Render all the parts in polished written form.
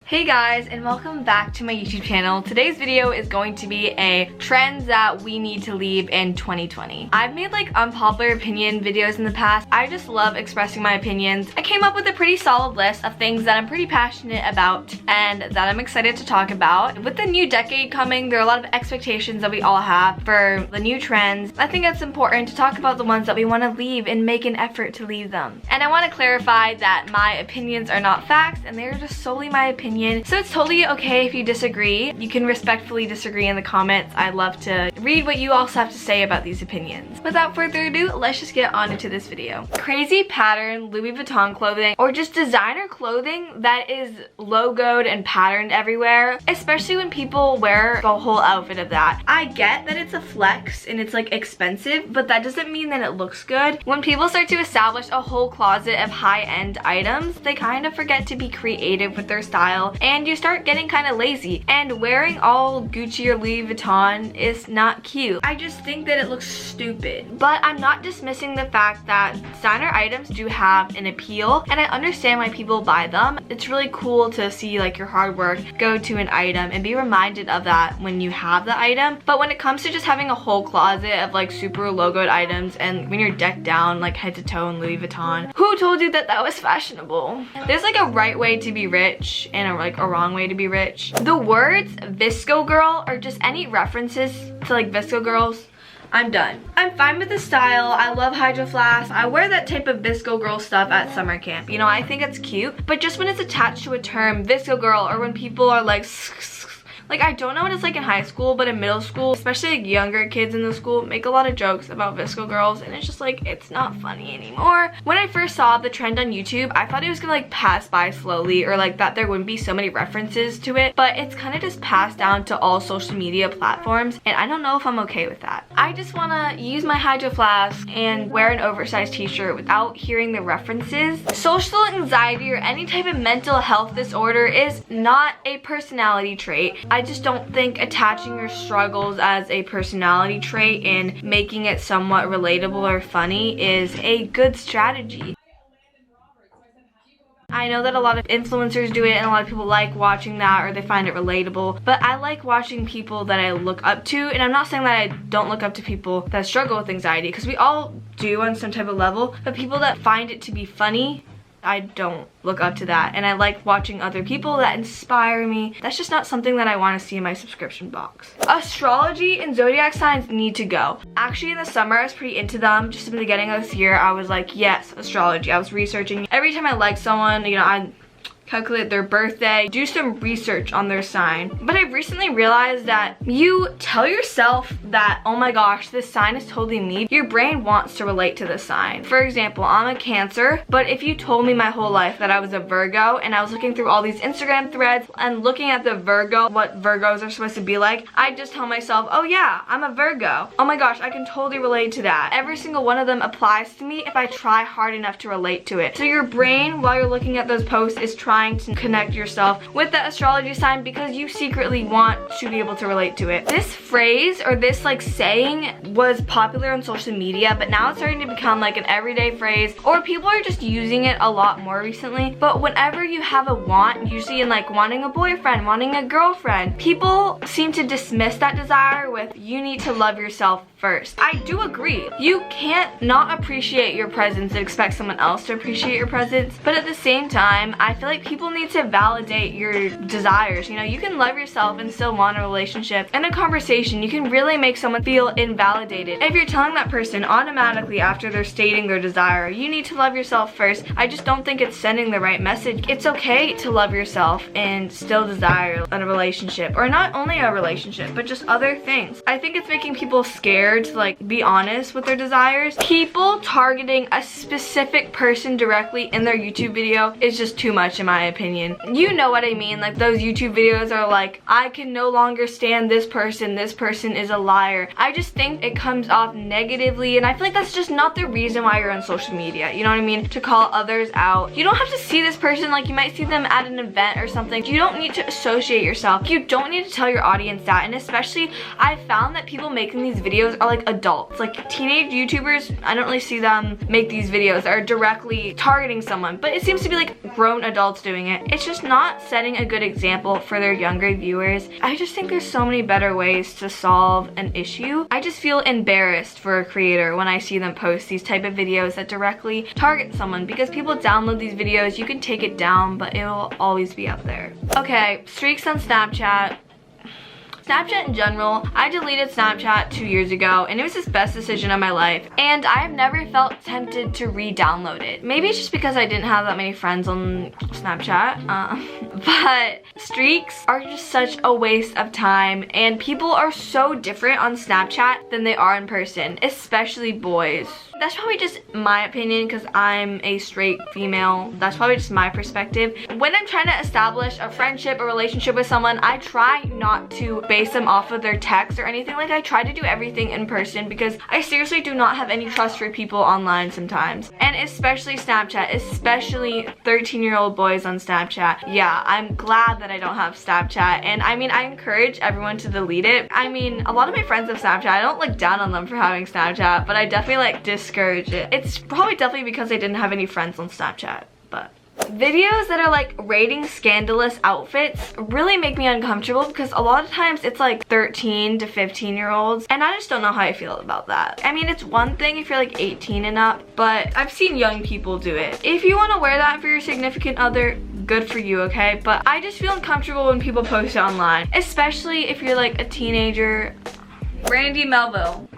Hey guys, and welcome back to my YouTube channel. Today's video is going to be a trends that we need to leave in 2020. I've made like unpopular opinion videos in the past. I just love expressing my opinions. I came up with a pretty solid list of things that I'm pretty passionate about and that I'm excited to talk about. With the new decade coming, there are a lot of expectations that we all have for the new trends. I think it's important to talk about the ones that we want to leave and make an effort to leave them. And I want to clarify that my opinions are not facts and they're just solely my opinion. So it's totally okay if you disagree. You can respectfully disagree in the comments. I'd love to read what you also have to say about these opinions. Without further ado, let's just get on into this video. Crazy pattern Louis Vuitton clothing or just designer clothing that is logoed and patterned everywhere, especially when people wear a whole outfit of that. I get that it's a flex and it's like expensive, but that doesn't mean that it looks good. When people start to establish a whole closet of high-end items, they kind of forget to be creative with their style and you start getting kind of lazy, and wearing all Gucci or Louis Vuitton is not cute. I just think that it looks stupid. But I'm not dismissing the fact that designer items do have an appeal and I understand why people buy them. It's really cool to see like your hard work go to an item and be reminded of that when you have the item. But when it comes to just having a whole closet of like super logoed items and when you're decked down like head to toe in Louis Vuitton, who told you that that was fashionable? There's like a right way to be rich and a wrong way to be rich. The words Visco Girl or just any references to like Visco girls, I'm done. I'm fine with the style. I love Hydro Flask. I wear that type of Visco Girl stuff at summer camp. You know, I think it's cute. But just when it's attached to a term, Visco Girl, or when people are like I don't know what it's like in high school, but in middle school, especially like younger kids in the school, make a lot of jokes about Visco girls, and it's just like, it's not funny anymore. When I first saw the trend on YouTube, I thought it was gonna like pass by slowly, or like that there wouldn't be so many references to it, but it's kind of just passed down to all social media platforms, and I don't know if I'm okay with that. I just wanna use my Hydro Flask and wear an oversized t-shirt without hearing the references. Social anxiety or any type of mental health disorder is not a personality trait. I just don't think attaching your struggles as a personality trait and making it somewhat relatable or funny is a good strategy. I know that a lot of influencers do it and a lot of people like watching that or they find it relatable, but I like watching people that I look up to, and I'm not saying that I don't look up to people that struggle with anxiety, because we all do on some type of level, but people that find it to be funny, I don't look up to that, and I like watching other people that inspire me. That's just not something that I want to see in my subscription box. Astrology and Zodiac signs need to go. Actually, in the summer, I was pretty into them. Just in the beginning of this year, I was like, yes, astrology. I was researching. Every time I like someone, you know, I calculate their birthday, do some research on their sign. But I've recently realized that you tell yourself that, oh my gosh, this sign is totally me. Your brain wants to relate to this sign. For example, I'm a Cancer, but if you told me my whole life that I was a Virgo and I was looking through all these Instagram threads and looking at the Virgo, what Virgos are supposed to be like, I just tell myself, oh yeah, I'm a Virgo. Oh my gosh, I can totally relate to that. Every single one of them applies to me if I try hard enough to relate to it. So your brain, while you're looking at those posts, is trying to connect yourself with the astrology sign because you secretly want to be able to relate to it. This phrase or this like saying was popular on social media, but now it's starting to become like an everyday phrase, or people are just using it a lot more recently. But whenever you have a want, usually in like wanting a boyfriend, wanting a girlfriend, people seem to dismiss that desire with, you need to love yourself first. I do agree. You can't not appreciate your presence and expect someone else to appreciate your presence, but at the same time, I feel like people need to validate your desires. You know, you can love yourself and still want a relationship. In a conversation, you can really make someone feel invalidated. If you're telling that person automatically after they're stating their desire, you need to love yourself first, I just don't think it's sending the right message. It's okay to love yourself and still desire a relationship, or not only a relationship, but just other things. I think it's making people scared to like be honest with their desires. People targeting a specific person directly in their YouTube video is just too much in my opinion. You know what I mean, like those YouTube videos are like, I can no longer stand this person is a liar. I just think it comes off negatively, and I feel like that's just not the reason why you're on social media, you know what I mean? To call others out. You don't have to see this person, like you might see them at an event or something. You don't need to associate yourself. You don't need to tell your audience that, and especially I found that people making these videos are like adults. Like teenage YouTubers, I don't really see them make these videos that are directly targeting someone, but it seems to be like grown adults doing it. It's just not setting a good example for their younger viewers. I just think there's so many better ways to solve an issue. I just feel embarrassed for a creator when I see them post these type of videos that directly target someone, because people download these videos, you can take it down, but it will always be up there. Okay, streaks on Snapchat. Snapchat in general, I deleted Snapchat 2 years ago and it was the best decision of my life, and I have never felt tempted to re-download it. Maybe it's just because I didn't have that many friends on Snapchat, but streaks are just such a waste of time, and people are so different on Snapchat than they are in person, especially boys. That's probably just my opinion because I'm a straight female. That's probably just my perspective. When I'm trying to establish a friendship or relationship with someone, I try not to base them off of their text or anything. Like, I try to do everything in person because I seriously do not have any trust for people online sometimes. And especially Snapchat, especially 13-year-old boys on Snapchat. Yeah, I'm glad that I don't have Snapchat. And I mean, I encourage everyone to delete it. I mean, a lot of my friends have Snapchat. I don't look down on them for having Snapchat, but I definitely like discourage it. It's probably definitely because I didn't have any friends on Snapchat, but videos that are like rating scandalous outfits really make me uncomfortable because a lot of times it's like 13 to 15-year-olds, and I just don't know how I feel about that. I mean, it's one thing if you're like 18 and up, but I've seen young people do it. If you want to wear that for your significant other, good for you, okay? But I just feel uncomfortable when people post it online, especially if you're like a teenager. Brandy Melville.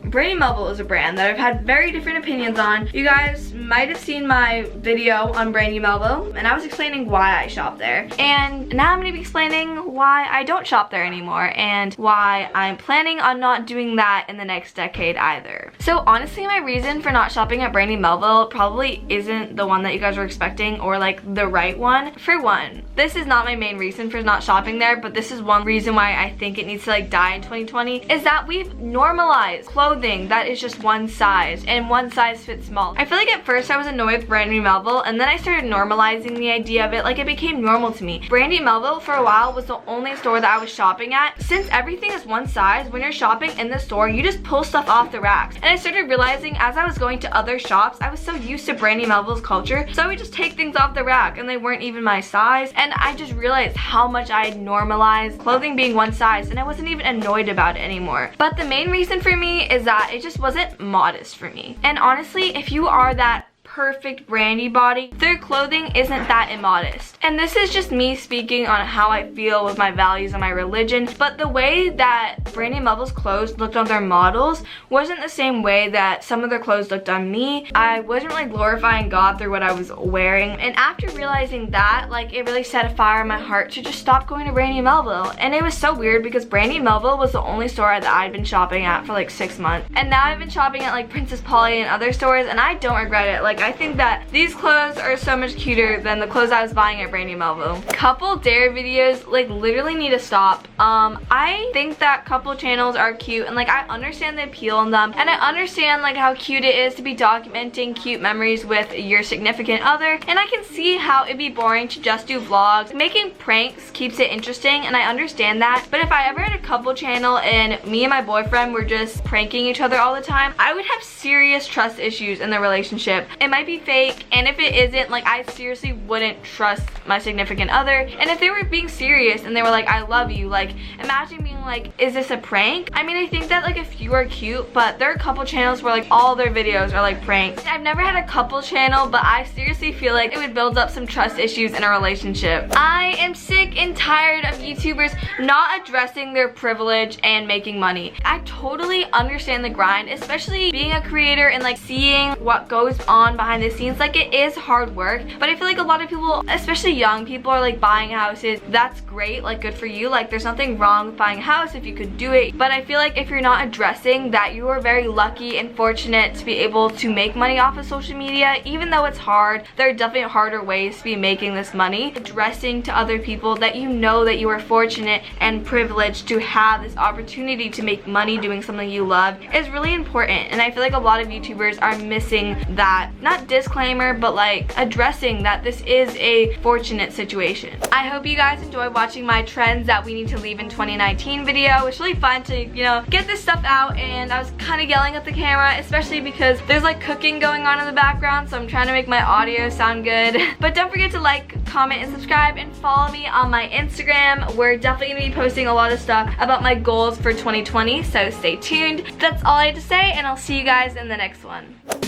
Brandy Melville is a brand that I've had very different opinions on. You guys might have seen my video on Brandy Melville, and I was explaining why I shop there. And now I'm going to be explaining why I don't shop there anymore and why I'm planning on not doing that in the next decade either. So honestly, my reason for not shopping at Brandy Melville probably isn't the one that you guys were expecting or like the right one. For one, this is not my main reason for not shopping there, but this is one reason why I think it needs to like die in 2020, is that we've normalized clothing that is just one size and one size fits small. I feel like at first I was annoyed with Brandy Melville, and then I started normalizing the idea of it. Like, it became normal to me. Brandy Melville for a while was the only store that I was shopping at. Since everything is one size, when you're shopping in the store, you just pull stuff off the racks. And I started realizing as I was going to other shops, I was so used to Brandy Melville's culture, so I would just take things off the rack and they weren't even my size. And I just realized how much I had normalized clothing being one size, and I wasn't even annoyed about it anymore. But the main reason for me is that it just wasn't modest for me. And honestly, if you are that perfect Brandy body, their clothing isn't that immodest. And this is just me speaking on how I feel with my values and my religion, but the way that Brandy Melville's clothes looked on their models wasn't the same way that some of their clothes looked on me. I wasn't really glorifying God through what I was wearing, and after realizing that, like, it really set a fire in my heart to just stop going to Brandy Melville. And it was so weird because Brandy Melville was the only store that I'd been shopping at for like 6 months, and now I've been shopping at like Princess Polly and other stores, and I don't regret it. Like, I think that these clothes are so much cuter than the clothes I was buying at Brandy Melville. Couple dare videos like literally need to stop. I think that couple channels are cute, and like I understand the appeal in them, and I understand like how cute it is to be documenting cute memories with your significant other, and I can see how it'd be boring to just do vlogs. Making pranks keeps it interesting, and I understand that, but if I ever had a couple channel and me and my boyfriend were just pranking each other all the time, I would have serious trust issues in the relationship. It might be fake, and if it isn't, like, I seriously wouldn't trust my significant other. And if they were being serious and they were like, I love you, like, imagine being like, is this a prank? I mean, I think that like a few are cute, but there are a couple channels where like all their videos are like pranks. I've never had a couple channel, but I seriously feel like it would build up some trust issues in a relationship. I am sick and tired of YouTubers not addressing their privilege and making money. I totally understand the grind, especially being a creator and like seeing what goes on behind the scenes. Like, it is hard work, but I feel like a lot of people, especially young people, are like buying houses. That's great, like, good for you. Like, there's nothing wrong with buying a house if you could do it, but I feel like if you're not addressing that you are very lucky and fortunate to be able to make money off of social media, even though it's hard, there are definitely harder ways to be making this money. Addressing to other people that you know that you are fortunate and privileged to have this opportunity to make money doing something you love is really important, and I feel like a lot of YouTubers are missing that, not disclaimer, but like addressing that this is a fortunate situation. I hope you guys enjoyed watching my trends that we need to leave in 2019 video. It was really fun to, you know, get this stuff out, and I was kind of yelling at the camera, especially because there's like cooking going on in the background, so I'm trying to make my audio sound good. But don't forget to like, comment, and subscribe, and follow me on my Instagram. We're definitely gonna be posting a lot of stuff about my goals for 2020, so stay tuned. That's all I had to say, and I'll see you guys in the next one.